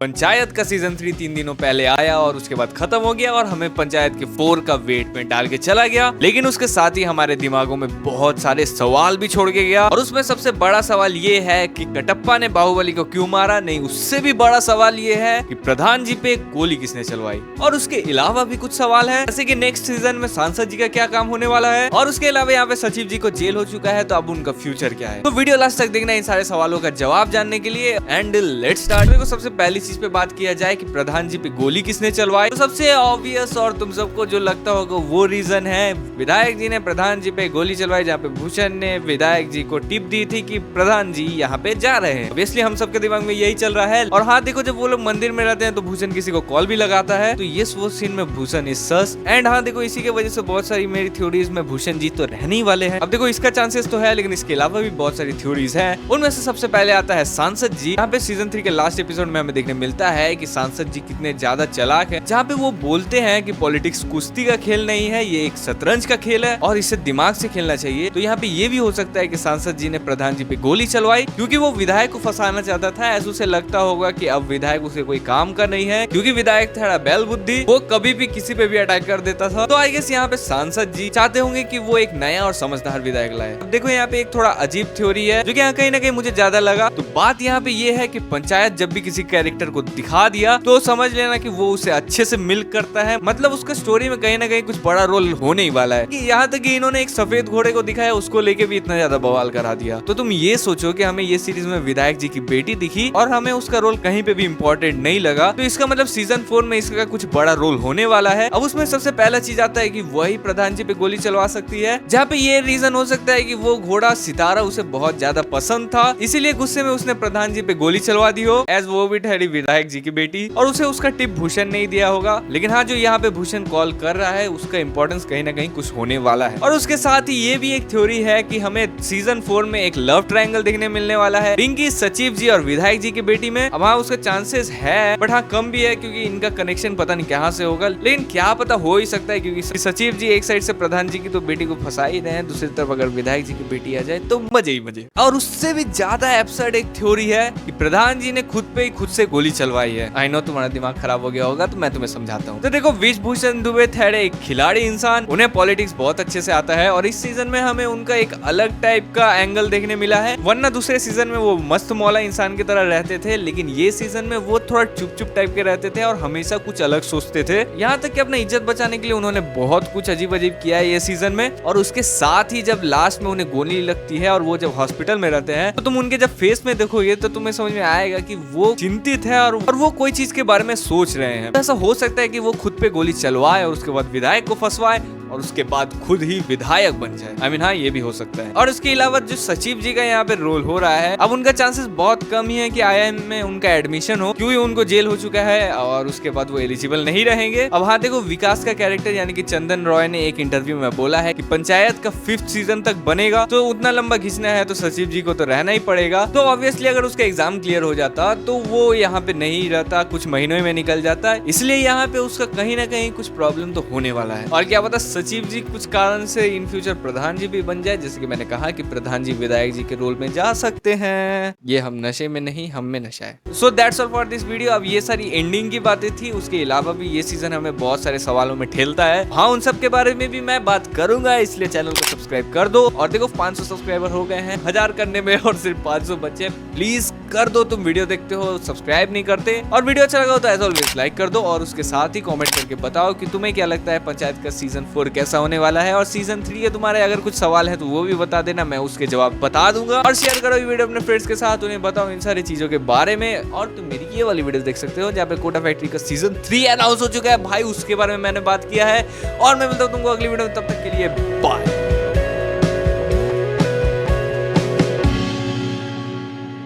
पंचायत का सीजन 3 3 दिनों पहले आया और उसके बाद खत्म हो गया और हमें पंचायत के 4 का वेट में डाल के चला गया। लेकिन उसके साथ ही हमारे दिमागों में बहुत सारे सवाल भी छोड़ के गया और उसमें सबसे बड़ा सवाल ये है कि कटप्पा ने बाहुबली को क्यों मारा। नहीं, उससे भी बड़ा सवाल ये है कि प्रधान जी पे गोली किसने चलवाई। और उसके अलावा भी कुछ सवाल है, जैसे कि नेक्स्ट सीजन में सांसद जी का क्या काम होने वाला है और उसके अलावा यहाँ पे सचिव जी को जेल हो चुका है, तो अब उनका फ्यूचर क्या है। तो वीडियो लास्ट तक देखना इन सारे सवालों का जवाब जानने के लिए। And let's start. देखो, सबसे पहली चीज पे बात किया जाए कि प्रधान जी पे गोली किसने चलवाई, तो सबसे ऑब्वियस और तुम सबको जो लगता होगा वो रीजन है विधायक जी ने प्रधान जी पे गोली चलवाई, जहाँ पे भूषण ने विधायक जी को टिप दी थी कि प्रधान जी यहाँ पे जा रहे हैं। ऑब्वियसली हम सबके दिमाग में यही चल रहा है। और हाँ देखो, जब वो लोग मंदिर में रहते हैं तो भूषण किसी को कॉल भी लगाता है, तो ये वो सीन में भूषण इज सस। एंड हाँ देखो, इसी की वजह से बहुत सारी मेरी थ्योरीज में भूषण जी तो रहने ही वाले हैं। अब देखो, इसका चांसेस तो है, लेकिन इसके अलावा भी बहुत सारी थ्योरीज हैं। उनमें से सबसे पहले आता है सांसद जी। यहाँ पे सीजन 3 के लास्ट एपिसोड में हमें देखने मिलता है कि सांसद जी कितने ज्यादा चालाक हैं, जहाँ पे वो बोलते हैं कि पॉलिटिक्स कुश्ती का खेल नहीं है, ये एक शतरंज का खेल है और इसे दिमाग से खेलना चाहिए। तो यहाँ पे ये भी हो सकता है कि सांसद जी ने प्रधान जी पे गोली चलवाई क्योंकि वो विधायक को फंसाना चाहता था। ऐसा उसे लगता होगा कि अब विधायक उसे कोई काम का नहीं है, क्योंकि विधायक थोड़ा बैल बुद्धि, वो कभी भी किसी पे भी अटैक कर देता था। तो आई गेस यहाँ पे सांसद जी चाहते होंगे कि वो एक नया और समझदार विधायक लाए। अब देखो, यहाँ पे एक थोड़ा अजीब थ्योरी है जो कि यहाँ कहीं ना कहीं मुझे ज्यादा लगा। तो बात यहाँ पे ये है कि पंचायत जब भी किसी कैरेक्टर को दिखा दिया तो समझ लेना कि वो उसे अच्छे से मिल्क करता है। मतलब उसका स्टोरी में कहीं ना कहीं कुछ बड़ा रोल होने ही वाला है। कि यहाँ तक कि इन्होंने एक सफेद घोड़े को दिखाया, उसको लेके भी इतना ज्यादा बवाल करा दिया। तो तुम ये सोचो कि हमें ये सीरीज में विधायक जी की बेटी दिखी और हमें उसका रोल कहीं पे भी इम्पोर्टेंट नहीं लगा, तो इसका मतलब सीजन 4 में इसका कुछ बड़ा रोल होने वाला है। अब उसमें सबसे पहला चीज आता है कि वही प्रधान जी पे गोली चलवा सकती है, जहाँ पे ये रीजन हो सकता है कि वो घोड़ा सितारा उसे बहुत ज्यादा पसंद था, इसीलिए गुस्से में उसने प्रधान जी पे गोली चलवा दी हो, एज वो भी ठहरी विधायक जी की बेटी, और उसे उसका टिप भूषण नहीं दिया होगा। लेकिन हाँ, जो यहाँ पे भूषण कॉल कर रहा है उसका इंपॉर्टेंस कहीं ना कहीं कुछ होने वाला है। और उसके साथ ही ये भी एक थ्योरी है कि हमें सीजन 4 में एक लव ट्रायंगल देखने मिलने वाला है पिंकी, सचिव जी और विधायक जी की बेटी में। अब हाँ, उसका चांसेस है, बट हाँ कम भी है, क्योंकि इनका कनेक्शन पता नहीं कहाँ से होगा, लेकिन क्या पता हो ही सकता है, क्योंकि सचिव जी एक साइड से प्रधान जी की तो बेटी को फंसा ही रहे हैं, दूसरी तरफ अगर विधायक जी की बेटी आ जाए तो मजे ही मजे। और उससे भी ज्यादा एब्सर्ड एक थ्योरी है कि प्रधान जी ने खुद से गोली चलवाई है। आई नो तुम्हारा दिमाग खराब हो गया होगा, तो मैं तुम्हें समझाता हूँ। तो देखो, विश्वभूषण दुबे थे एक खिलाड़ी इंसान, उन्हें पॉलिटिक्स बहुत अच्छे से आता है और इस सीजन में हमें उनका एक अलग टाइप का एंगल देखने मिला है। वरना दूसरे सीजन में वो मस्त मौला इंसान की तरह रहते थे, लेकिन ये सीजन में वो थोड़ा चुप टाइप के रहते थे और हमेशा कुछ अलग सोचते थे। यहाँ तक कि अपना इज्जत बचाने के लिए उन्होंने बहुत कुछ अजीब किया है ये सीजन में। और उसके साथ ही जब लास्ट में उन्हें गोली लगती है और वो जब हॉस्पिटल में रहते हैं, तो तुम उनके जब फेस में देखोगे तो तुम्हें समझ में आएगा कि वो चिंतित है और वो कोई चीज के बारे में सोच रहे हैं। ऐसा हो सकता है कि वो खुद पे गोली चलवाए और उसके बाद विधायक को फंसवाए और उसके बाद खुद ही विधायक बन जाए। आई मीन हाँ, ये भी हो सकता है। और इसके अलावा जो सचिव जी का यहाँ पे रोल हो रहा है, अब उनका चांसेस बहुत कम ही है कि IIM में उनका एडमिशन हो, क्योंकि उनको जेल हो चुका है और उसके बाद वो एलिजिबल नहीं रहेंगे। अब हाँ देखो, विकास का कैरेक्टर यानी कि चंदन रॉय ने एक इंटरव्यू में बोला है कि पंचायत का 5th सीजन तक बनेगा, तो उतना लंबा खींचना है तो सचिव जी को तो रहना ही पड़ेगा। तो ऑब्वियसली अगर उसका एग्जाम क्लियर हो जाता तो वो यहाँ पे नहीं रहता, कुछ महीनों में निकल जाता, इसलिए यहाँ पे उसका कहीं ना कहीं कुछ प्रॉब्लम तो होने वाला है। और क्या पता सचिव जी कुछ कारण से इन फ्यूचर प्रधान जी भी बन जाए, जैसे कि मैंने कहा कि प्रधान जी विधायक जी के रोल में जा सकते हैं। ये हम नशे में नहीं, हम में नशा है। So that's all for this video. अब ये सारी एंडिंग की बातें थी, उसके अलावा भी ये सीजन हमें बहुत सारे सवालों में ठेलता है। हाँ, उन सब के बारे में भी मैं बात करूंगा, इसलिए चैनल को सब्सक्राइब कर दो। और देखो, 500 सब्सक्राइबर हो गए हैं 1000 करने में और सिर्फ 500 बचे। प्लीज कर दो, तुम वीडियो देखते हो सब्सक्राइब नहीं करते। और वीडियो अच्छा लगा हो तो एज ऑलवेज लाइक कर दो और उसके साथ ही कमेंट करके बताओ कि तुम्हें क्या लगता है पंचायत का सीजन 4 कैसा होने वाला है। और सीजन 3 के तुम्हारे अगर कुछ सवाल है तो वो भी बता देना, मैं उसके जवाब बता दूंगा। और शेयर करो ये वीडियो अपने फ्रेंड्स के साथ, उन्हें बताओ इन सारी चीजों के बारे में। और तुम मेरी ये वाली वीडियो देख सकते हो जहाँ पे कोटा फैक्ट्री का सीजन 3 अनाउंस हो चुका है भाई, उसके बारे में मैंने बात किया है। और मैं मिलता हूँ तुमको अगली वीडियो में, तब तक के लिए बाय।